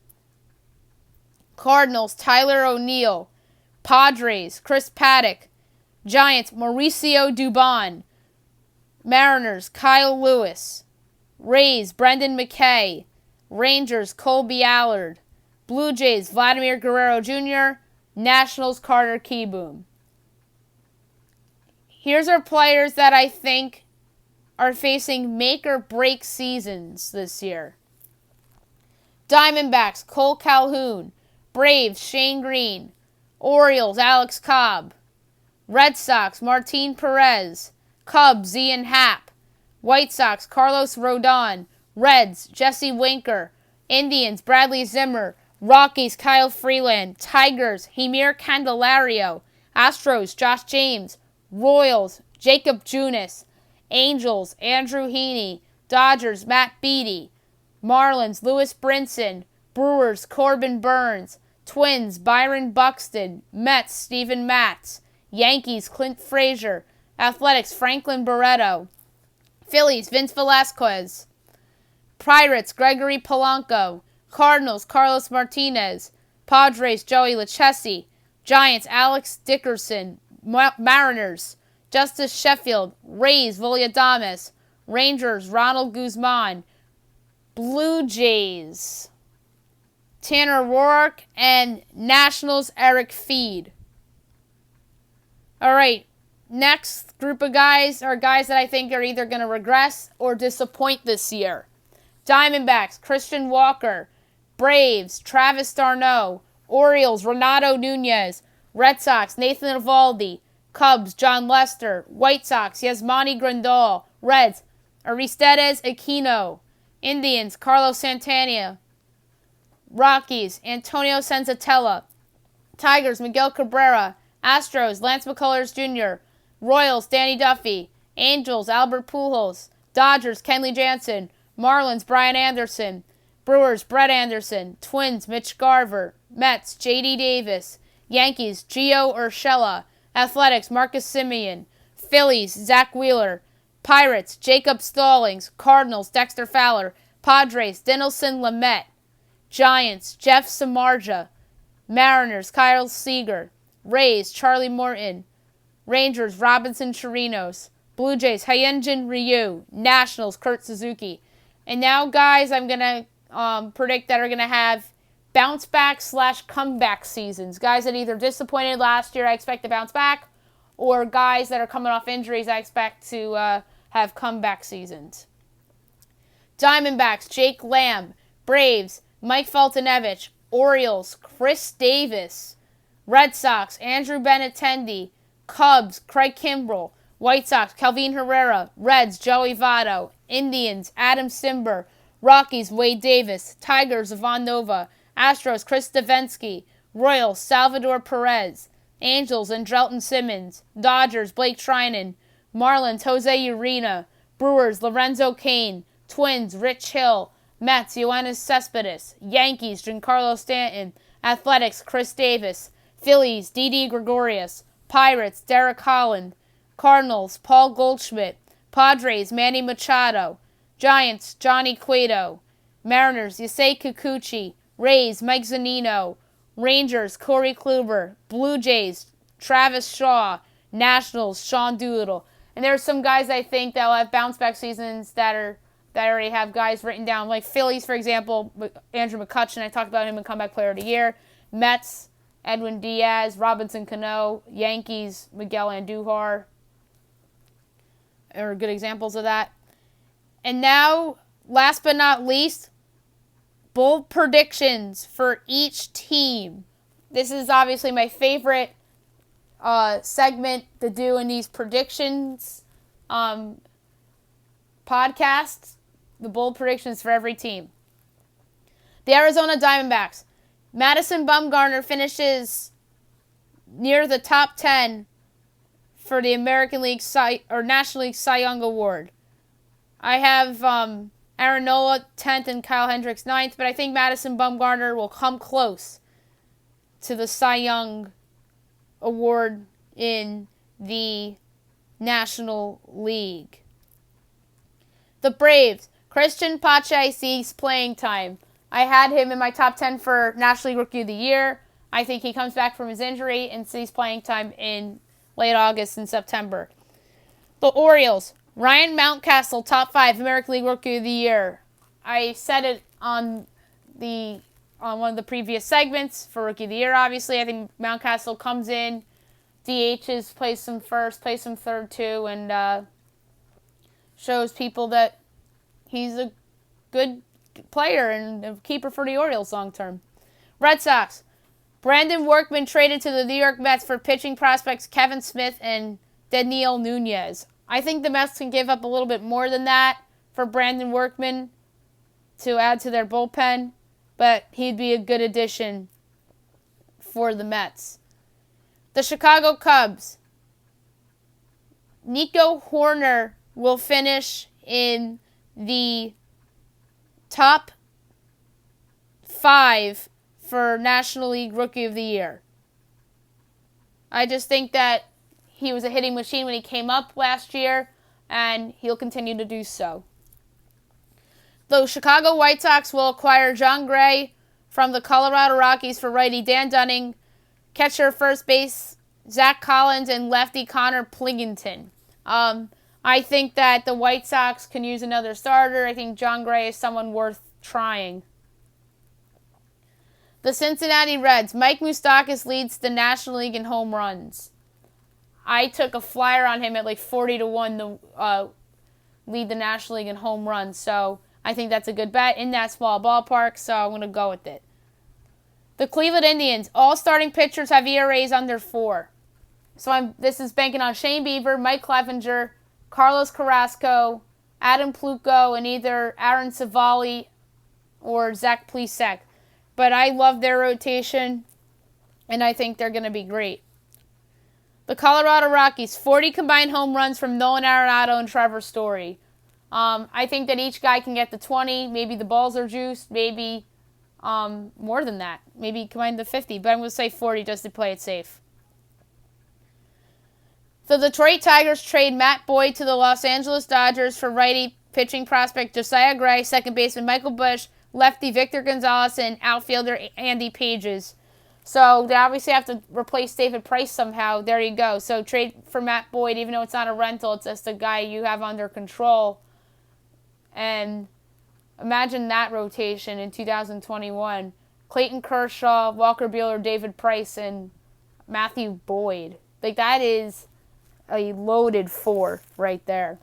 Cardinals, Tyler O'Neill. Padres, Chris Paddock. Giants, Mauricio Dubon. Mariners, Kyle Lewis. Rays, Brendan McKay. Rangers, Colby Allard. Blue Jays, Vladimir Guerrero Jr. Nationals, Carter Kieboom. Here's our players that I think are facing make-or-break seasons this year. Diamondbacks, Cole Calhoun. Braves, Shane Green. Orioles, Alex Cobb. Red Sox, Martin Perez. Cubs, Ian Happ. White Sox, Carlos Rodon. Reds, Jesse Winker. Indians, Bradley Zimmer. Rockies, Kyle Freeland. Tigers, Hemir Candelario. Astros, Josh James. Royals, Jacob Junis. Angels, Andrew Heaney. Dodgers, Matt Beattie. Marlins, Lewis Brinson. Brewers, Corbin Burns. Twins, Byron Buxton. Mets, Steven Matz. Yankees, Clint Frazier. Athletics, Franklin Barreto. Phillies, Vince Velasquez. Pirates, Gregory Polanco. Cardinals, Carlos Martinez. Padres, Joey Lucchesi. Giants, Alex Dickerson. Mariners, Justice Sheffield. Rays, Volladamas. Rangers, Ronald Guzman. Blue Jays, Tanner Roark. And Nationals, Eric Feed. All right, next group of guys are guys that I think are either going to regress or disappoint this year. Diamondbacks, Christian Walker. Braves, Travis d'Arnaud. Orioles, Renato Nunez. Red Sox, Nathan Eovaldi. Cubs, John Lester. White Sox, Yasmani Grandal. Reds, Aristides Aquino. Indians, Carlos Santana. Rockies, Antonio Senzatella. Tigers, Miguel Cabrera. Astros, Lance McCullers Jr. Royals, Danny Duffy. Angels, Albert Pujols. Dodgers, Kenley Jansen. Marlins, Brian Anderson. Brewers, Brett Anderson. Twins, Mitch Garver. Mets, J.D. Davis. Yankees, Gio Urshela. Athletics, Marcus Semien. Phillies, Zach Wheeler. Pirates, Jacob Stallings. Cardinals, Dexter Fowler. Padres, Dinelson Lamet. Giants, Jeff Samardzija. Mariners, Kyle Seager. Rays, Charlie Morton. Rangers, Robinson Chirinos. Blue Jays, Hyunjin Ryu. Nationals, Kurt Suzuki. And now, guys, I'm going to predict that are going to have bounce back / comeback seasons. Guys that either disappointed last year, I expect to bounce back, or guys that are coming off injuries, I expect to have comeback seasons. Diamondbacks, Jake Lamb. Braves, Mike Feltonevich. Orioles, Chris Davis. Red Sox, Andrew Benintendi. Cubs, Craig Kimbrell. White Sox, Calvin Herrera. Reds, Joey Votto. Indians, Adam Simber. Rockies, Wade Davis. Tigers, Ivan Nova. Astros, Chris Davinsky. Royals, Salvador Perez. Angels, Andrelton Simmons. Dodgers, Blake Trinan. Marlins, Jose Urena. Brewers, Lorenzo Cain. Twins, Rich Hill. Mets, Yoenis Cespedes. Yankees, Giancarlo Stanton. Athletics, Chris Davis. Phillies, Didi Gregorius. Pirates, Derek Holland. Cardinals, Paul Goldschmidt. Padres, Manny Machado. Giants, Johnny Cueto. Mariners, Yusei Kikuchi. Rays, Mike Zunino. Rangers, Corey Kluber. Blue Jays, Travis Shaw. Nationals, Sean Doolittle. And there are some guys I think that will have bounce-back seasons that already have guys written down. Like Phillies, for example, Andrew McCutchen. I talked about him in Comeback Player of the Year. Mets, Edwin Diaz. Robinson Cano. Yankees, Miguel Andujar are good examples of that. And now, last but not least, bold predictions for each team. This is obviously my favorite segment to do in these predictions podcasts. The bold predictions for every team. The Arizona Diamondbacks. Madison Bumgarner finishes near the top 10 for the American League National League Cy Young Award. I have Aaron Nola 10th and Kyle Hendricks 9th, but I think Madison Bumgarner will come close to the Cy Young Award in the National League. The Braves. Christian Pache sees playing time. I had him in my top 10 for National League Rookie of the Year. I think he comes back from his injury and sees playing time in late August and September. The Orioles. Ryan Mountcastle, top 5 American League Rookie of the Year. I said it on one of the previous segments for Rookie of the Year, obviously. I think Mountcastle comes in, DHs, plays some first, plays some third too, and shows people that he's a good player and a keeper for the Orioles long term. Red Sox. Brandon Workman traded to the New York Mets for pitching prospects Kevin Smith and Daniel Nunez. I think the Mets can give up a little bit more than that for Brandon Workman to add to their bullpen, but he'd be a good addition for the Mets. The Chicago Cubs. Nico Horner will finish in the top 5 for National League Rookie of the Year. I just think that he was a hitting machine when he came up last year, and he'll continue to do so. The Chicago White Sox will acquire John Gray from the Colorado Rockies for righty Dan Dunning, catcher first base Zach Collins, and lefty Connor Plingington. I think that the White Sox can use another starter. I think John Gray is someone worth trying. The Cincinnati Reds. Mike Moustakas leads the National League in home runs. I took a flyer on him at like 40-1 to lead the National League in home runs. So I think that's a good bet in that small ballpark, so I'm going to go with it. The Cleveland Indians. All starting pitchers have ERAs under 4. So this is banking on Shane Bieber, Mike Clevenger, Carlos Carrasco, Adam Pluko, and either Aaron Savali or Zach Plesac. But I love their rotation, and I think they're going to be great. The Colorado Rockies, 40 combined home runs from Nolan Arenado and Trevor Story. I think that each guy can get to 20. Maybe the balls are juiced. Maybe more than that. Maybe combine to 50. But I'm going to say 40 just to play it safe. The Detroit Tigers trade Matt Boyd to the Los Angeles Dodgers for righty pitching prospect Josiah Gray, second baseman Michael Busch, lefty Victor Gonzalez, and outfielder Andy Pages. So they obviously have to replace David Price somehow. There you go. So trade for Matt Boyd, even though it's not a rental, it's just a guy you have under control. And Imagine that rotation in 2021. Clayton Kershaw, Walker Buehler, David Price, and Matthew Boyd. Like, that is a loaded four right there.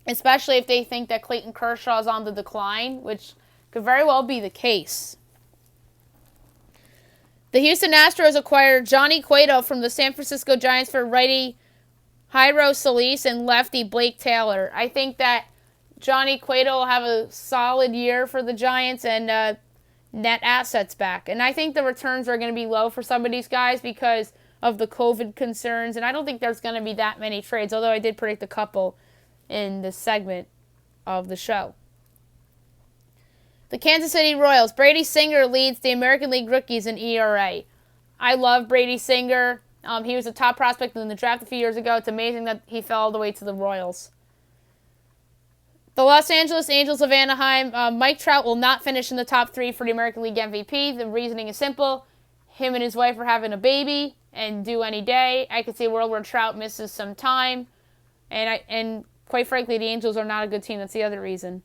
Especially if they think that Clayton Kershaw is on the decline, which could very well be the case. The Houston Astros acquired Johnny Cueto from the San Francisco Giants for righty Jairo Solis and lefty Blake Taylor. I think that Johnny Cueto will have a solid year for the Giants and net assets back. And I think the returns are going to be low for some of these guys because of the COVID concerns. And I don't think there's going to be that many trades, although I did predict a couple in this segment of the show. The Kansas City Royals. Brady Singer leads the American League rookies in ERA. I love Brady Singer. He was a top prospect in the draft a few years ago. It's amazing that he fell all the way to the Royals. The Los Angeles Angels of Anaheim. Mike Trout will not finish in the top 3 for the American League MVP. The reasoning is simple. Him and his wife are having a baby and due any day. I could see a world where Trout misses some time. And quite frankly, the Angels are not a good team. That's the other reason.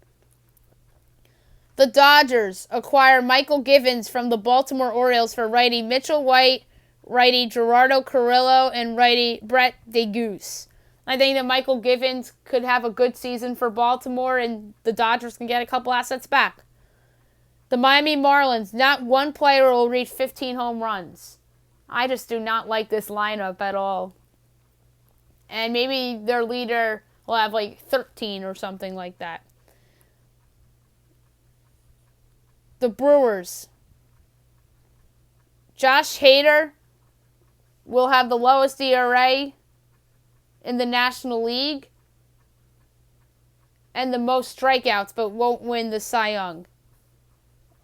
The Dodgers acquire Michael Givens from the Baltimore Orioles for righty Mitchell White, righty Gerardo Carrillo, and righty Brett DeGusse. I think that Michael Givens could have a good season for Baltimore, and the Dodgers can get a couple assets back. The Miami Marlins. Not one player will reach 15 home runs. I just do not like this lineup at all. And maybe their leader will have like 13 or something like that. The Brewers. Josh Hader will have the lowest ERA in the National League and the most strikeouts, but won't win the Cy Young.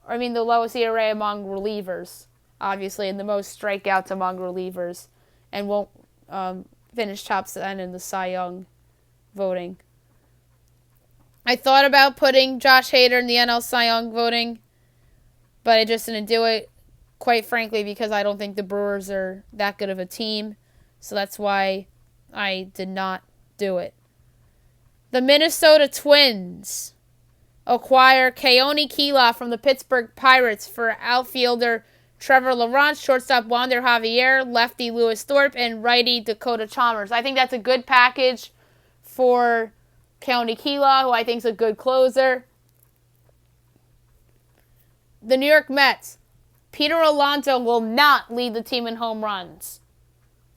I mean, the lowest ERA among relievers, obviously, and the most strikeouts among relievers, and won't finish top 10 in the Cy Young voting. I thought about putting Josh Hader in the NL Cy Young voting, but I just didn't do it, quite frankly, because I don't think the Brewers are that good of a team. So that's why I did not do it. The Minnesota Twins acquire Keone Kela from the Pittsburgh Pirates for outfielder Trevor Lawrence, shortstop Wander Javier, lefty Lewis Thorpe, and righty Dakota Chalmers. I think that's a good package for Keone Kela, who I think is a good closer. The New York Mets. Peter Alonso will not lead the team in home runs.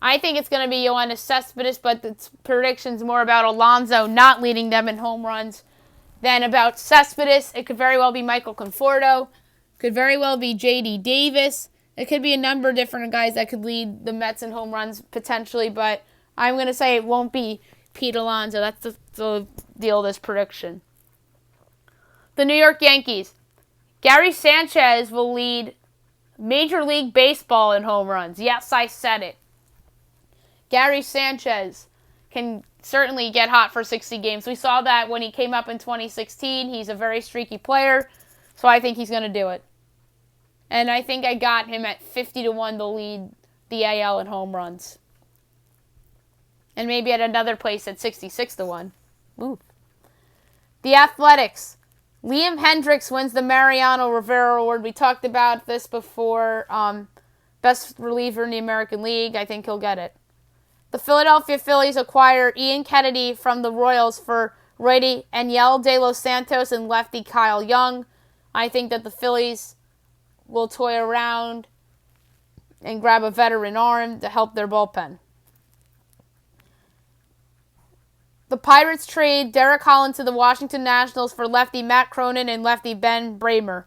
I think it's going to be Yoenis Cespedes, but the prediction's more about Alonso not leading them in home runs than about Cespedes. It could very well be Michael Conforto. Could very well be J.D. Davis. It could be a number of different guys that could lead the Mets in home runs potentially, but I'm going to say it won't be Pete Alonso. That's the deal of this prediction. The New York Yankees. Gary Sanchez will lead Major League Baseball in home runs. Yes, I said it. Gary Sanchez can certainly get hot for 60 games. We saw that when he came up in 2016. He's a very streaky player, so I think he's going to do it. And I think I got him at 50-1 to lead the AL in home runs. And maybe at another place at 66-1. Ooh. The Athletics. Liam Hendricks wins the Mariano Rivera Award. We talked about this before. Best reliever in the American League. I think he'll get it. The Philadelphia Phillies acquire Ian Kennedy from the Royals for righty Aniel De Los Santos and lefty Kyle Young. I think that the Phillies will toy around and grab a veteran arm to help their bullpen. The Pirates trade Derek Holland to the Washington Nationals for lefty Matt Cronin and lefty Ben Bramer.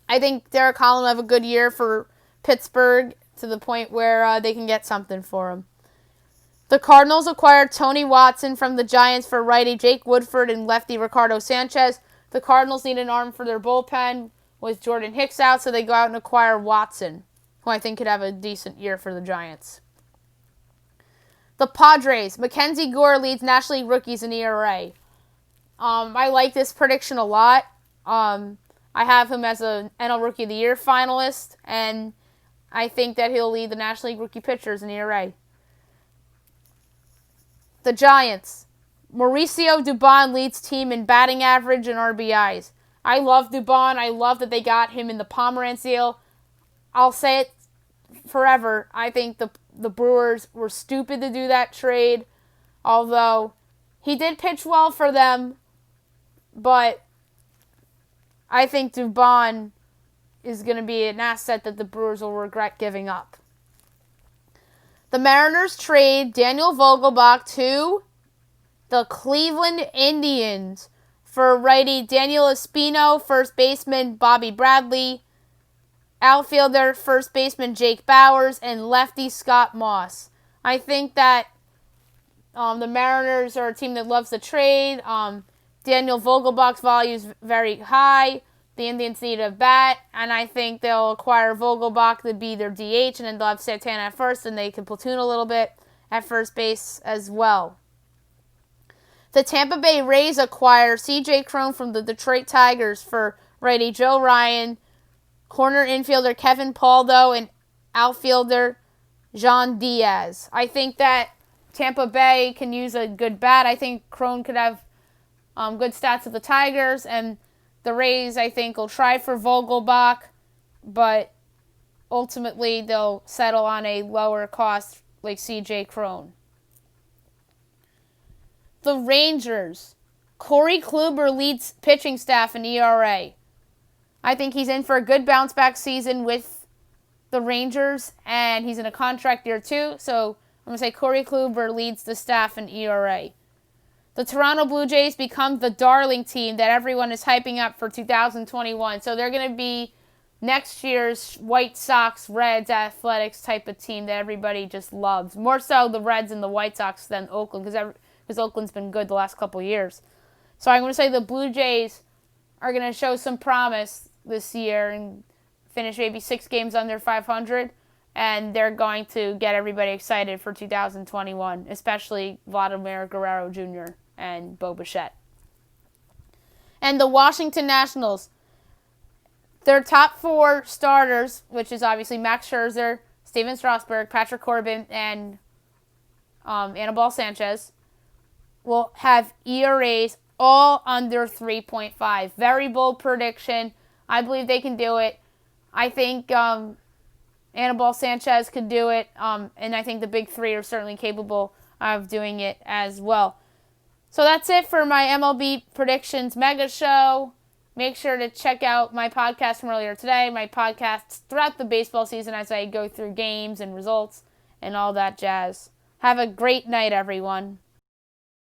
I think Derek Holland will have a good year for Pittsburgh to the point where they can get something for him. The Cardinals acquired Tony Watson from the Giants for righty Jake Woodford and lefty Ricardo Sanchez. The Cardinals need an arm for their bullpen with Jordan Hicks out, so they go out and acquire Watson, who I think could have a decent year for the Giants. The Padres. Mackenzie Gore leads National League rookies in ERA. I like this prediction a lot. I have him as an NL Rookie of the Year finalist, and I think that he'll lead the National League rookie pitchers in ERA. The Giants. Mauricio Dubon leads team in batting average and RBIs. I love Dubon. I love that they got him in the Pomerantz deal. I'll say it forever. I think the Brewers were stupid to do that trade, although he did pitch well for them, but I think Dubon is going to be an asset that the Brewers will regret giving up. The Mariners trade Daniel Vogelbach to the Cleveland Indians for righty Daniel Espino, first baseman Bobby Bradley, outfielder first baseman Jake Bowers, and lefty Scott Moss. I think that the Mariners are a team that loves the trade. Daniel Vogelbach's value is very high. The Indians need a bat, and I think they'll acquire Vogelbach to be their DH, and then they'll have Santana at first, and they can platoon a little bit at first base as well. The Tampa Bay Rays acquire C.J. Cron from the Detroit Tigers for righty Joe Ryan, corner infielder Kevin Paldo, and outfielder Jean Diaz. I think that Tampa Bay can use a good bat. I think Cron could have good stats with the Tigers, and the Rays, I think, will try for Vogelbach, but ultimately they'll settle on a lower cost like C.J. Cron. The Rangers. Corey Kluber leads pitching staff in ERA. I think he's in for a good bounce-back season with the Rangers, and he's in a contract year too, so I'm going to say Corey Kluber leads the staff in ERA. The Toronto Blue Jays become the darling team that everyone is hyping up for 2021. So they're going to be next year's White Sox, Reds, Athletics type of team that everybody just loves. More so the Reds and the White Sox than Oakland, because Oakland's been good the last couple of years. So I'm going to say the Blue Jays are going to show some promise this year and finish maybe 6 games under 500. And they're going to get everybody excited for 2021, especially Vladimir Guerrero Jr. and Bo Bichette. And the Washington Nationals, their top 4 starters, which is obviously Max Scherzer, Steven Strasburg, Patrick Corbin, and Anibal Sanchez, will have ERAs all under 3.5. Very bold prediction. I believe they can do it. I think Anibal Sanchez could do it, and I think the big 3 are certainly capable of doing it as well. So that's it for my MLB Predictions Mega Show. Make sure to check out my podcast from earlier today, my podcasts throughout the baseball season as I go through games and results and all that jazz. Have a great night, everyone.